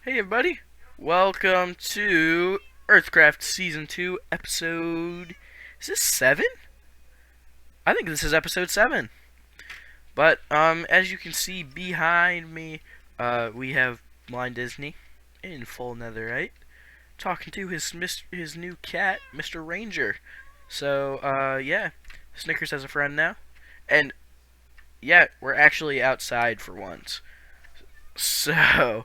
Hey everybody, welcome to EarthCraft Season 2 episode... Is this 7? I think this is episode 7. But, as you can see behind me, we have Blind Disney in full netherite talking to his new cat, Mr. Ranger. So, yeah, Snickers has a friend now. And, yeah, we're actually outside for once. So,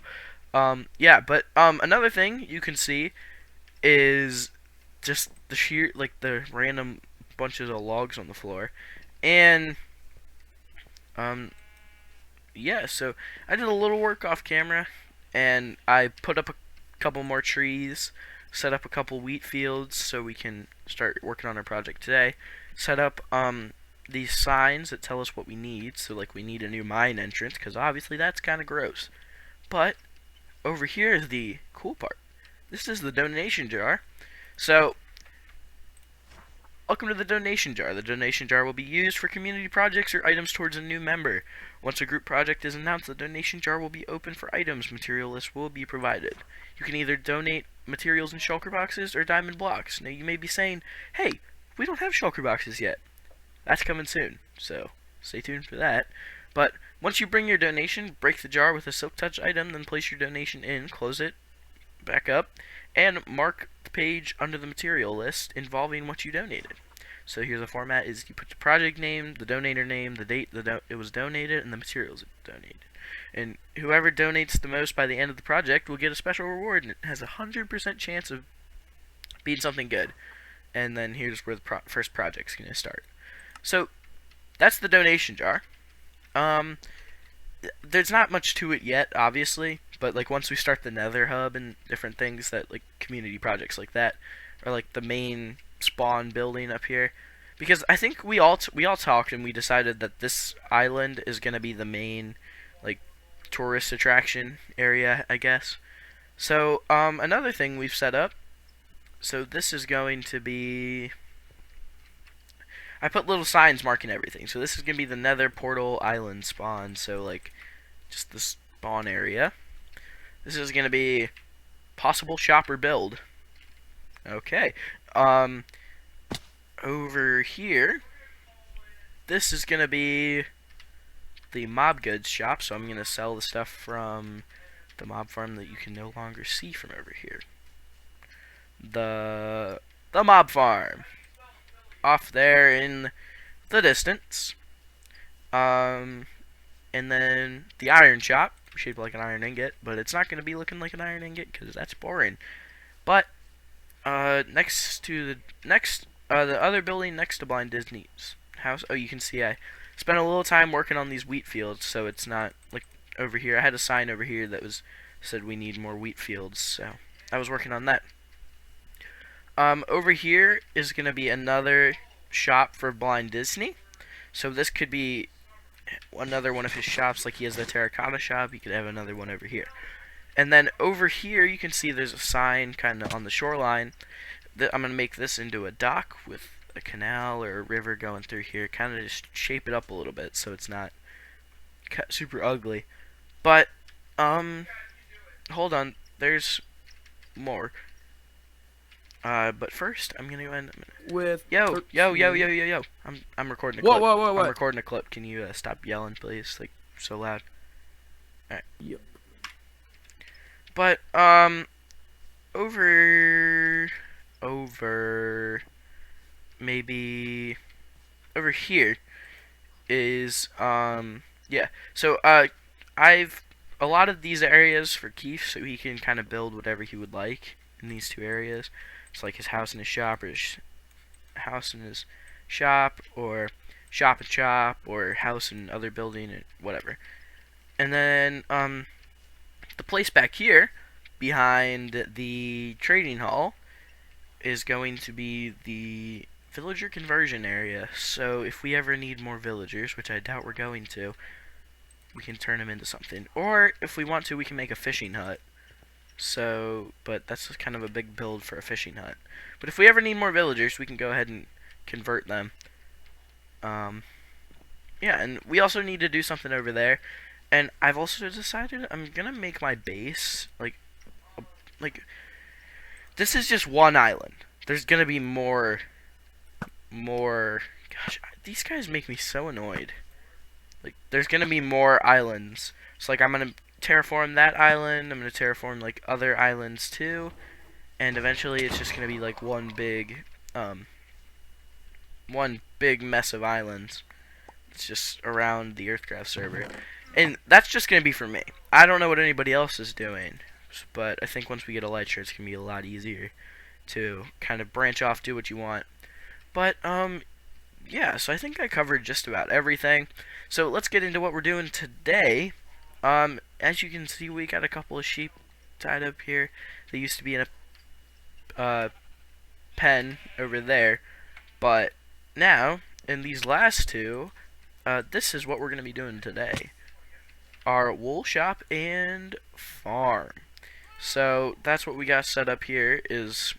yeah, but, another thing you can see is just the sheer, like, the random bunches of logs on the floor. And, um, yeah, so I did a little work off camera, and I put up a couple more trees, set up a couple wheat fields so we can start working on our project today. Set up, these signs that tell us what we need, so, like, we need a new mine entrance, because obviously that's kind of gross. But, over here is the cool part. This is the donation jar. So, welcome to the donation jar. The donation jar will be used for community projects or items towards a new member. Once a group project is announced, the donation jar will be open for items. Material lists will be provided. You can either donate materials in shulker boxes or diamond blocks. Now you may be saying, hey, we don't have shulker boxes yet. That's coming soon, so stay tuned for that. But once you bring your donation, break the jar with a silk touch item, then place your donation in, close it back up, and mark the page under the material list involving what you donated. So here's the format: is you put the project name, the donator name, the date it was donated, and the materials it donated. And whoever donates the most by the end of the project will get a special reward, and it has a 100% chance of being something good. And then here's where the first project's going to start. So that's the donation jar. Um, there's not much to it yet, obviously, but like once we start the Nether Hub and different things that like community projects like that, or like the main spawn building up here, because I think we all talked and we decided that this island is gonna be the main like tourist attraction area, I guess. So another thing we've set up. So this is going to be. I put little signs marking everything. So this is gonna be the Nether Portal Island spawn. So like just the spawn area. This is gonna be possible shopper build. Okay. Over here, this is gonna be the mob goods shop. So I'm gonna sell the stuff from the mob farm that you can no longer see from over here. The mob farm off there in the distance. And then the iron shop, shaped like an iron ingot, but it's not going to be looking like an iron ingot because that's boring. But next to the other building next to Blind Disney's house. Oh, you can see I spent a little time working on these wheat fields, so it's not like over here. I had a sign over here that said we need more wheat fields, so I was working on that. Over here is going to be another shop for Blind Disney. So this could be another one of his shops, like he has the terracotta shop. You could have another one over here. And then over here you can see there's a sign kind of on the shoreline that I'm going to make this into a dock with a canal or a river going through here. Kind of just shape it up a little bit so it's not super ugly. But hold on, there's more. But first, I'm gonna go ahead and With yo. I'm recording a clip. I'm recording a clip. Can you stop yelling, please? Like so loud. All right. Yep. But maybe over here is yeah. So I've allotted these areas for Keith so he can kind of build whatever he would like in these two areas. It's like his house and his shop, or his house and his shop, or shop and shop, or house and other building, or whatever. And then the place back here behind the trading hall is going to be the villager conversion area. So if we ever need more villagers, which I doubt we're going to, we can turn them into something. Or if we want to, we can make a fishing hut. So, but that's kind of a big build for a fishing hut. But if we ever need more villagers, we can go ahead and convert them. Yeah, and we also need to do something over there. And I've also decided I'm gonna make my base like like, this is just one island. There's gonna be more. Gosh, these guys make me so annoyed. Like, there's gonna be more islands. So, like, I'm gonna terraform that island. I'm gonna terraform, like, other islands too. And eventually it's just gonna be, like, one big mess of islands. It's just around the EarthCraft server. And that's just gonna be for me. I don't know what anybody else is doing. But I think once we get a light share, it's gonna be a lot easier to kind of branch off, do what you want. But, yeah, so I think I covered just about everything. So let's get into what we're doing today. As you can see, we got a couple of sheep tied up here. They used to be in a pen over there, but now in these last two, this is what we're going to be doing today: our wool shop and farm. So that's what we got set up here. That's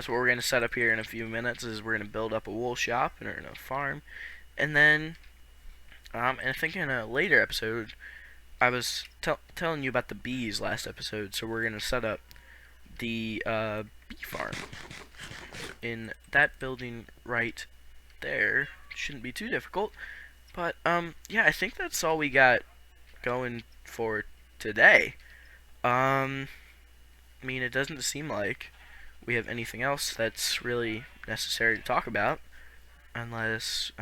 what we're going to set up here in a few minutes. Is we're going to build up a wool shop and we're going to farm, and then and I think in a later episode, I was telling you about the bees last episode. So we're going to set up the bee farm in that building right there. Shouldn't be too difficult. But yeah, I think that's all we got going for today. I mean, it doesn't seem like we have anything else that's really necessary to talk about, unless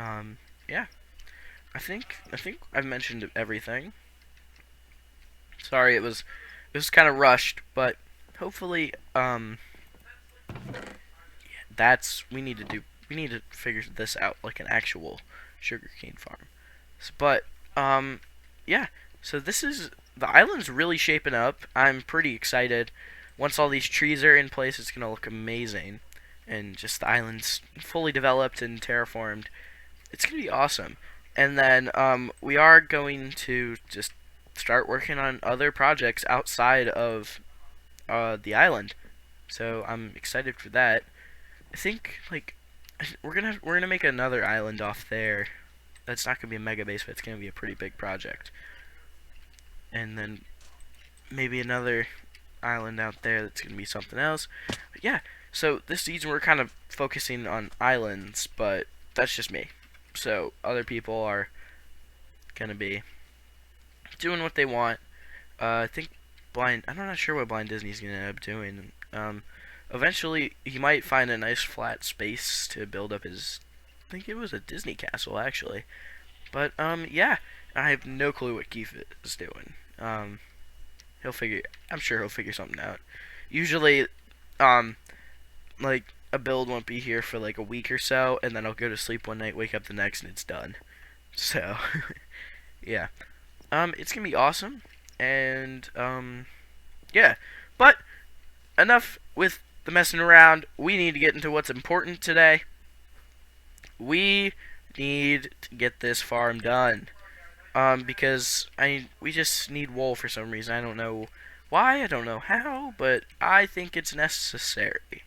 yeah. I think I've mentioned everything. Sorry, it was kind of rushed, but hopefully that's we need to figure this out like an actual sugarcane farm. But yeah, so the island's really shaping up. I'm pretty excited. Once all these trees are in place, it's gonna look amazing, and just the island's fully developed and terraformed. It's gonna be awesome. And then we are going to just start working on other projects outside of the island. So I'm excited for that. I think like we're gonna make another island off there. That's not gonna be a mega base, but it's gonna be a pretty big project. And then maybe another island out there that's gonna be something else. But yeah, so this season we're kind of focusing on islands, but that's just me. So other people are gonna be doing what they want. I think I'm not sure what Blind Disney's gonna end up doing. Eventually he might find a nice flat space to build up his, I think it was a Disney castle actually. But yeah, I have no clue what Keith is doing. I'm sure he'll figure something out. Usually like a build won't be here for like a week or so, and then I'll go to sleep one night, wake up the next, and it's done. So yeah, it's gonna be awesome. And yeah, but enough with the messing around. We need to get into what's important today. We need to get this farm done. Because we just need wool for some reason. I don't know why, I don't know how, but I think it's necessary.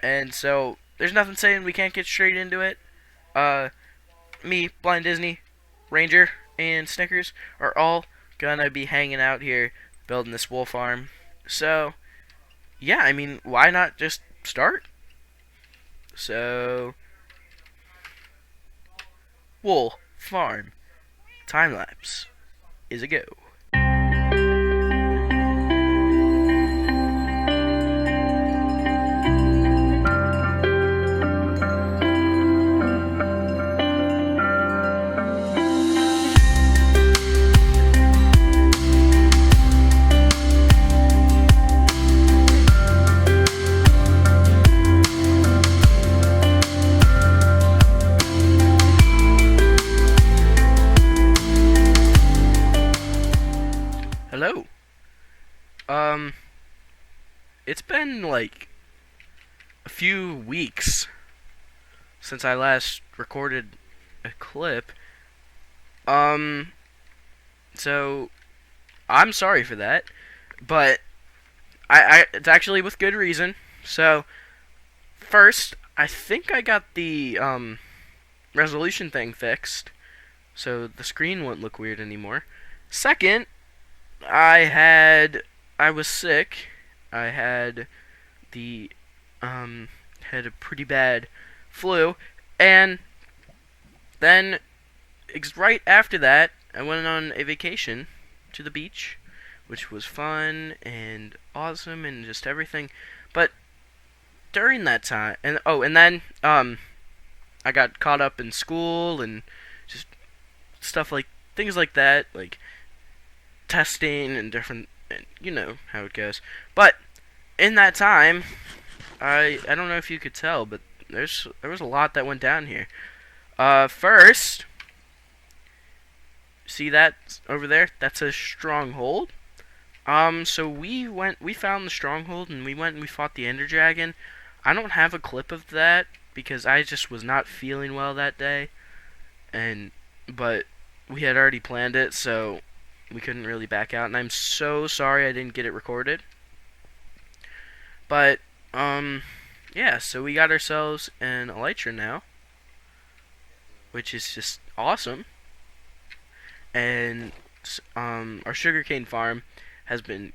And so there's nothing saying we can't get straight into it. Me, Blind Disney, Ranger, and Snickers are all gonna be hanging out here building this wool farm. So yeah, I mean, why not just start? So wool farm time lapse is a go. Hello. It's been like a few weeks since I last recorded a clip. So I'm sorry for that, but it's actually with good reason. So first, I think I got the resolution thing fixed, so the screen won't look weird anymore. Second, I had I was sick. I had the had a pretty bad flu, and then right after that, I went on a vacation to the beach, which was fun and awesome and just everything. But during that time, and then I got caught up in school and just stuff like things like that, like testing and different, and you know how it goes. But in that time, I don't know if you could tell, but there was a lot that went down here. First, see that over there? That's a stronghold. So we found the stronghold, and we went and we fought the Ender Dragon. I don't have a clip of that because I just was not feeling well that day, but we had already planned it, so we couldn't really back out, and I'm so sorry I didn't get it recorded. But yeah, so we got ourselves an elytra now, which is just awesome. And our sugarcane farm has been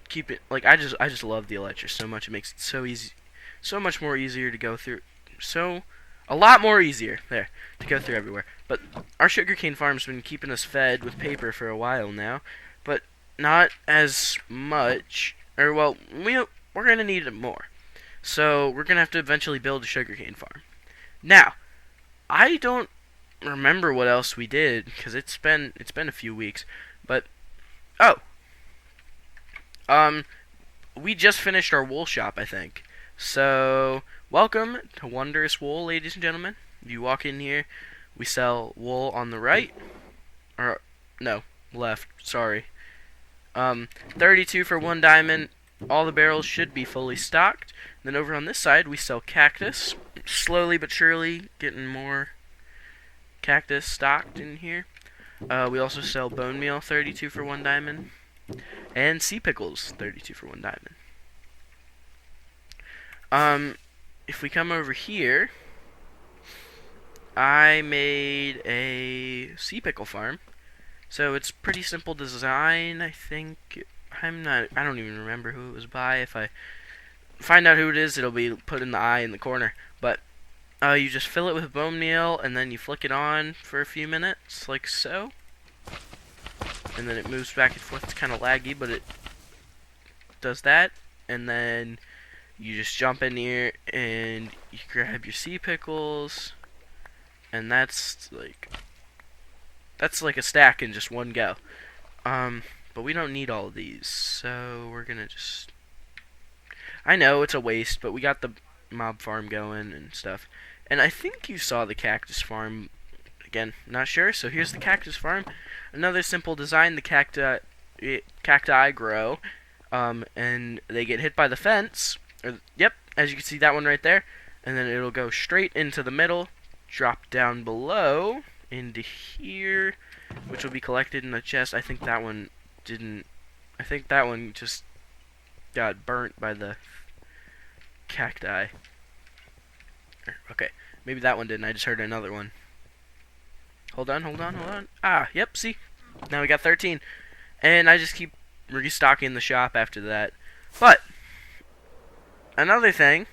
keeping, like, I just love the elytra so much. It makes it so easy, so much more easier to go through, a lot more easier there to go through everywhere. But our sugarcane farm's been keeping us fed with paper for a while now, but not as much, or well, we're gonna need it more. So we're gonna have to eventually build a sugarcane farm. Now, I don't remember what else we did because it's been a few weeks, but oh, we just finished our wool shop, I think. So welcome to Wondrous Wool, ladies and gentlemen. If you walk in here, we sell wool on the right, or no, left. Sorry. 32 for 1 diamond. All the barrels should be fully stocked. Then over on this side, we sell cactus. Slowly but surely, getting more cactus stocked in here. We also sell bone meal, 32 for 1 diamond, and sea pickles, 32 for 1 diamond. If we come over here, I made a sea pickle farm. So it's pretty simple design, I think. I don't even remember who it was by. If I find out who it is, it'll be put in the eye in the corner. But you just fill it with bone meal, and then you flick it on for a few minutes, like so. And then it moves back and forth. It's kind of laggy, but it does that. And then you just jump in here, and you grab your sea pickles, and that's like a stack in just one go. But we don't need all of these, so we're gonna just... I know it's a waste, but we got the mob farm going and stuff. And I think you saw the cactus farm. Again, not sure. So here's the cactus farm. Another simple design. The cacti grow, and they get hit by the fence. Yep, as you can see, that one right there. And then it'll go straight into the middle, drop down below into here, which will be collected in a chest. I think that one didn't. I think that one just got burnt by the cacti. Okay, maybe that one didn't. I just heard another one. Hold on. Ah, yep, see? Now we got 13. And I just keep restocking the shop after that. But another thing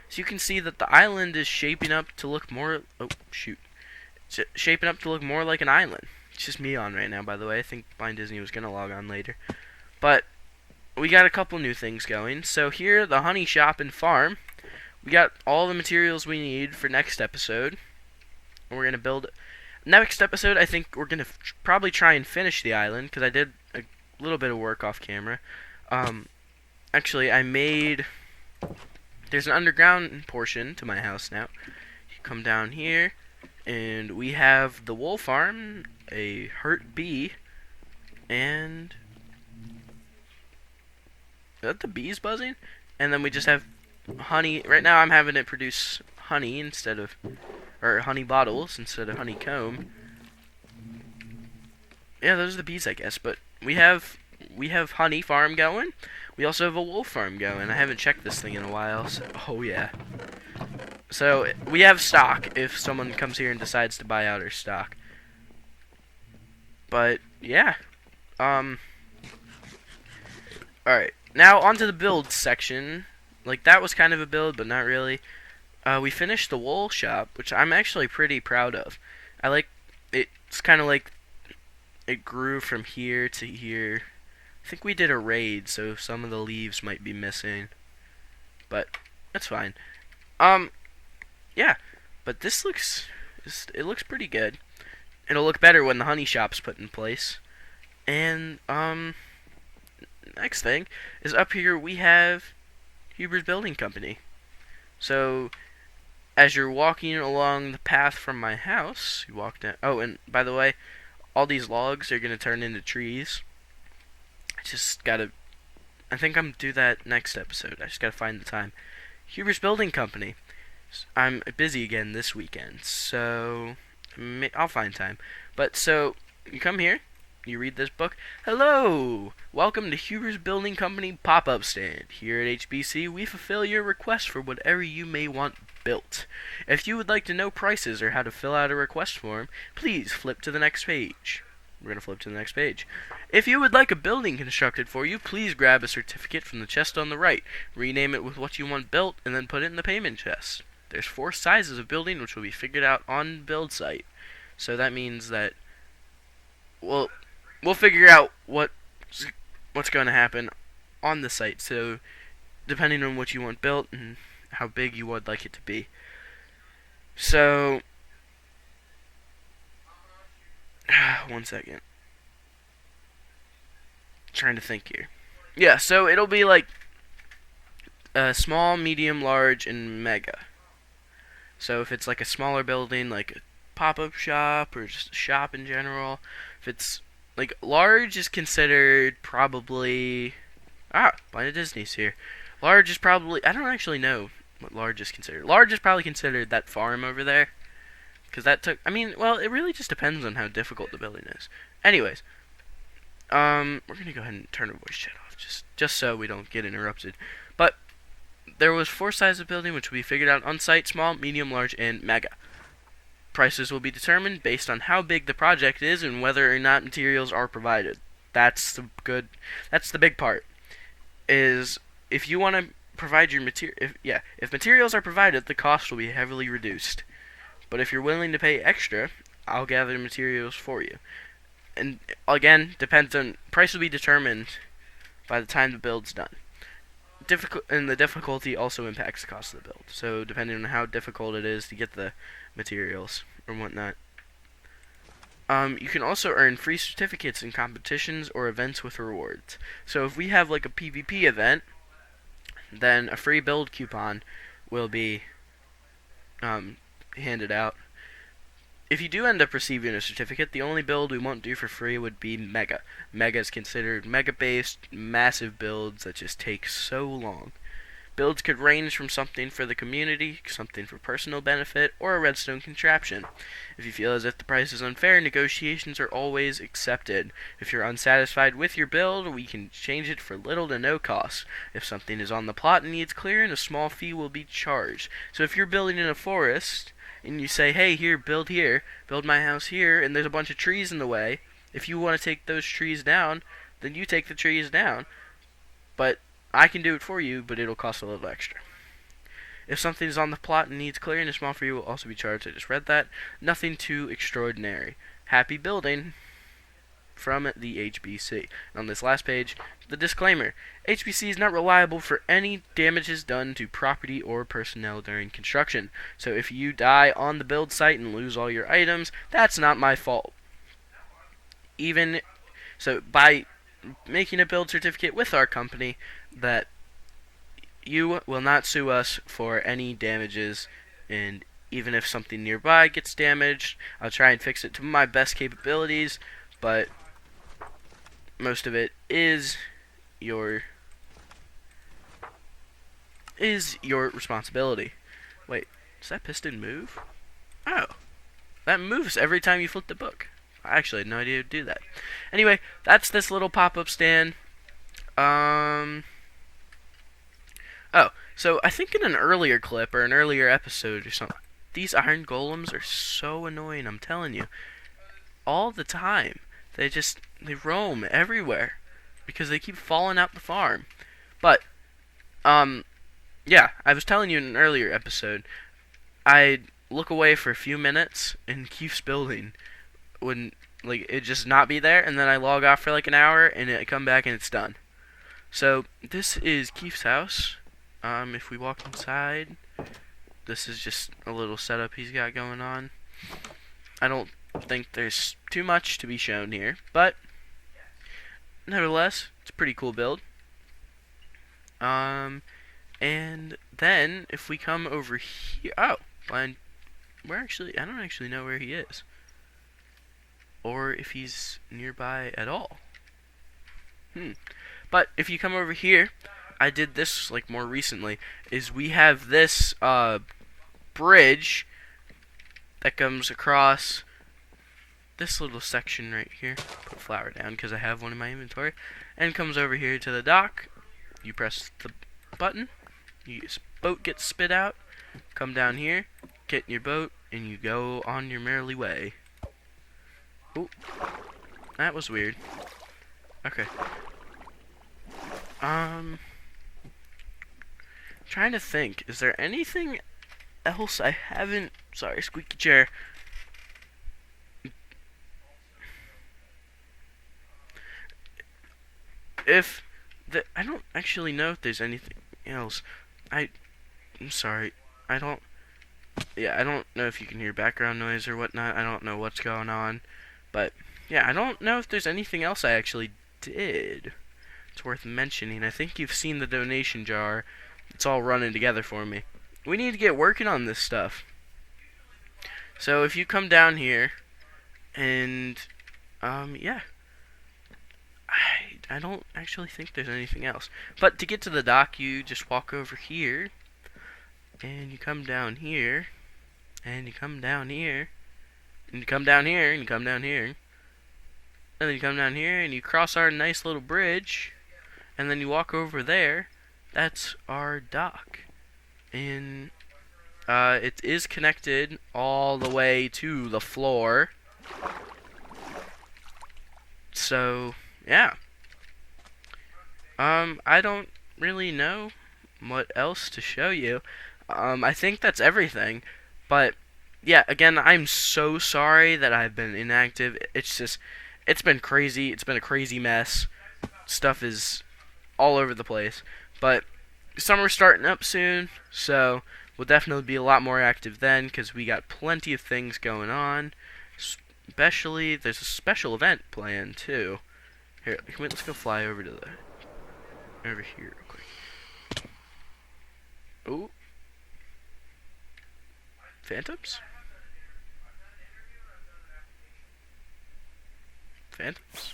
is you can see that the island is shaping up to look more... Oh, shoot. It's shaping up to look more like an island. It's just me on right now, by the way. I think Blind Disney was going to log on later. But we got a couple new things going. So here, the honey shop and farm. We got all the materials we need for next episode. And we're going to build... Next episode, I think we're going to probably try and finish the island, because I did a little bit of work off camera. Actually, I made... There's an underground portion to my house now. You come down here, and we have the wool farm, a hurt bee, and... Is that the bees buzzing? And then we just have honey. Right now I'm having it produce honey instead of... Or honey bottles instead of honeycomb. Yeah, those are the bees, I guess. But we have honey farm going. We also have a wool farm going. I haven't checked this thing in a while. So, oh yeah. So we have stock if someone comes here and decides to buy out our stock. But yeah. Alright, now onto the build section. Like, that was kind of a build, but not really. We finished the wool shop, which I'm actually pretty proud of. I like, it's kind of like, it grew from here to here. I think we did a raid, so some of the leaves might be missing. But, that's fine. Yeah. But this looks, it looks pretty good. It'll look better when the honey shop's put in place. And, next thing is up here we have Huber's Building Company. So, as you're walking along the path from my house, you walk down. Oh, and by the way, all these logs are going to turn into trees. I just gotta. I think I'm do that next episode. I just gotta find the time. Huber's Building Company. I'm busy again this weekend, so I'll find time. But so you come here, you read this book. Hello, welcome to Huber's Building Company pop-up stand. Here at HBC, we fulfill your request for whatever you may want built. If you would like to know prices or how to fill out a request form, please flip to the next page. We're going to flip to the next page. If you would like a building constructed for you, please grab a certificate from the chest on the right. Rename it with what you want built, and then put it in the payment chest. There's 4 sizes of building, which will be figured out on the build site. So that means that we'll figure out what's going to happen on the site. So depending on what you want built and how big you would like it to be. So, one second. Trying to think here. Yeah, so it'll be like small, medium, large, and mega. So if it's like a smaller building, like a pop-up shop or just a shop in general, if it's like large is considered probably Planet Disney's here. Large is probably, I don't actually know what large is considered. Large is probably considered that farm over there. Because that took, I mean, well, it really just depends on how difficult the building is. Anyways, we're going to go ahead and turn our voice chat off, just so we don't get interrupted. But there was 4 sizes of building, which will be figured out on site: small, medium, large, and mega. Prices will be determined based on how big the project is and whether or not materials are provided. That's the big part. Is if you want to provide your material, if materials are provided, the cost will be heavily reduced. But if you're willing to pay extra, I'll gather the materials for you. And again, depends on, price will be determined by the time the build's done. And the difficulty also impacts the cost of the build. So depending on how difficult it is to get the materials or whatnot. You can also earn free certificates in competitions or events with rewards. So if we have like a PvP event, then a free build coupon will be handed out. If you do end up receiving a certificate, the only build we won't do for free would be Mega. Mega is considered Mega-based, massive builds that just take so long. Builds could range from something for the community, something for personal benefit, or a redstone contraption. If you feel as if the price is unfair, negotiations are always accepted. If you're unsatisfied with your build, we can change it for little to no cost. If something is on the plot and needs clearing, a small fee will be charged. So if you're building in a forest, and you say, hey, build my house here, and there's a bunch of trees in the way, if you want to take those trees down, then you take the trees down. But I can do it for you, but it'll cost a little extra. If something is on the plot and needs clearing, a small fee will also be charged. I just read that. Nothing too extraordinary. Happy building from the HBC. And on this last page, the disclaimer. HBC is not reliable for any damages done to property or personnel during construction. So if you die on the build site and lose all your items, that's not my fault. So by making a build certificate with our company, that you will not sue us for any damages, and even if something nearby gets damaged, I'll try and fix it to my best capabilities, but most of it is your responsibility. Wait, does that piston move? Oh, that moves every time you flip the book. I actually had no idea to do that. Anyway, that's this little pop-up stand. Oh, so I think in an earlier clip or an earlier episode or something, these iron golems are so annoying, I'm telling you. All the time. They roam everywhere. because they keep falling out the farm. But yeah, I was telling you in an earlier episode, I look away for a few minutes and keeps building when like it just not be there, and then I log off for like an hour and I come back and it's done. So this is Keith's house. If we walk inside, this is just a little setup he's got going on. I don't think there's too much to be shown here, but nevertheless, it's a pretty cool build. And then if we come over here, oh, blind. I don't actually know where he is, or if he's nearby at all. But if you come over here, I did this like more recently. Is we have this bridge that comes across this little section right here. Put flour down because I have one in my inventory, and comes over here to the dock. You press the button, your boat gets spit out. Come down here, get in your boat, and you go on your merrily way. Ooh, that was weird. Okay. Trying to think, is there anything else I haven't... Sorry, squeaky chair. I don't actually know if there's anything else. I'm sorry. I don't know if you can hear background noise or whatnot. I don't know what's going on. But, yeah, I don't know if there's anything else I actually did. It's worth mentioning. I think you've seen the donation jar. It's all running together for me. We need to get working on this stuff. So if you come down here, and yeah, I don't actually think there's anything else. But to get to the dock, you just walk over here, and you come down here, and you come down here, and you come down here, and you come down here, and then you come down here, and you cross our nice little bridge, and then you walk over there. That's our dock. And it is connected all the way to the floor. So, yeah. I don't really know what else to show you. I think that's everything. But, yeah, again, I'm so sorry that I've been inactive. It's been crazy. It's been a crazy mess. Stuff is all over the place. But summer's starting up soon, so we'll definitely be a lot more active then, because we got plenty of things going on. Especially, there's a special event planned, too. Here, let's go fly over to over here real quick. Ooh. Phantoms? Phantoms?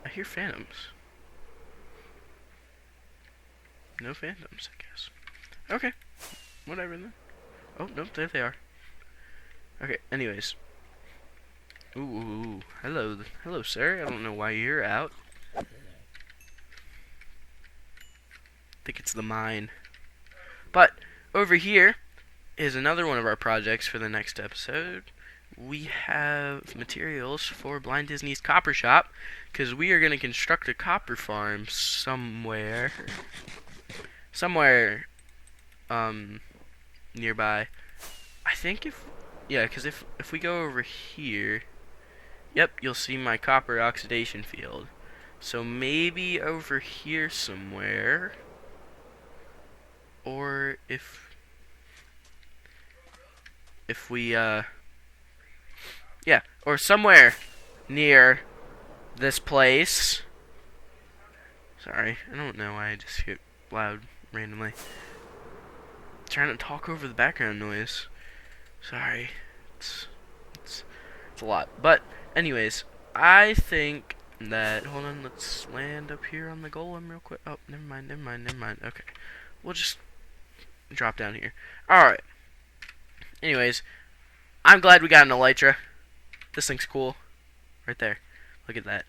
I hear phantoms. No phantoms, I guess. Okay. Whatever then. Oh, nope, there they are. Okay, anyways. Ooh, hello. Hello, sir. I don't know why you're out. I think it's the mine. But, over here is another one of our projects for the next episode. We have materials for Blind Disney's copper shop, because we are going to construct a copper farm somewhere nearby. I think because if we go over here, yep, you'll see my copper oxidation field. So maybe over here somewhere, or if we yeah, or somewhere near this place. Sorry, I don't know why I just get loud randomly. Trying to talk over the background noise. Sorry. It's a lot. But anyways, I think that hold on, let's land up here on the golem real quick. Oh, never mind. Okay. We'll just drop down here. Alright. Anyways, I'm glad we got an elytra. This thing's cool. Right there. Look at that.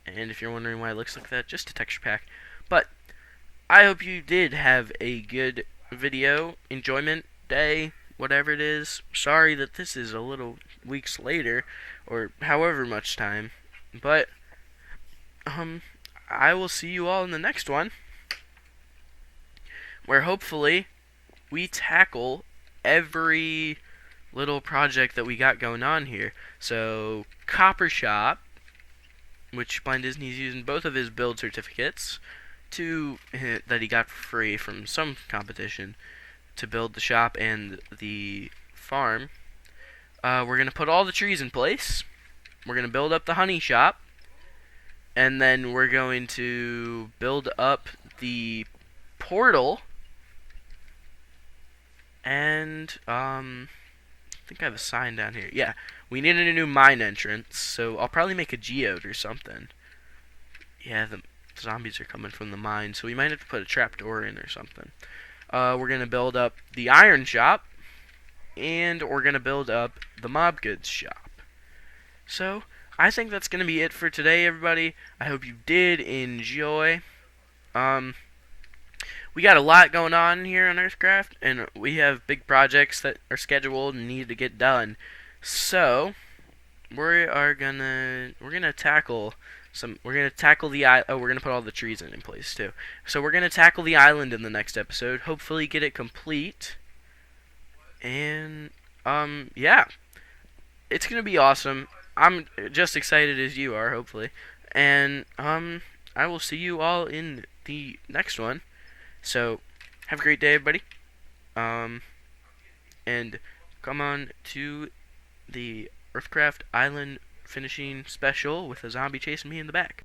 And if you're wondering why it looks like that, just a texture pack. But I hope you did have a good video, enjoyment, day, whatever it is. Sorry that this is a little weeks later, or however much time. But um, I will see you all in the next one, where hopefully we tackle every little project that we got going on here. So, Copper Shop, which Blind Disney's using both of his build certificates to that he got for free from some competition to build the shop and the farm. We're gonna put all the trees in place. We're gonna build up the honey shop, and then we're going to build up the portal. And I think I have a sign down here. Yeah, we needed a new mine entrance, so I'll probably make a geode or something. Yeah, the zombies are coming from the mine, so we might have to put a trapdoor in or something. We're gonna build up the iron shop, and we're gonna build up the mob goods shop. So I think that's gonna be it for today, everybody. I hope you did enjoy. We got a lot going on here on EarthCraft, and we have big projects that are scheduled and need to get done. So we're gonna tackle the we're gonna put all the trees in place too. So we're gonna tackle the island in the next episode. Hopefully get it complete. And yeah, it's gonna be awesome. I'm just excited as you are, hopefully. And I will see you all in the next one. So, have a great day, everybody. And come on to the EarthCraft Island finishing special with a zombie chasing me in the back.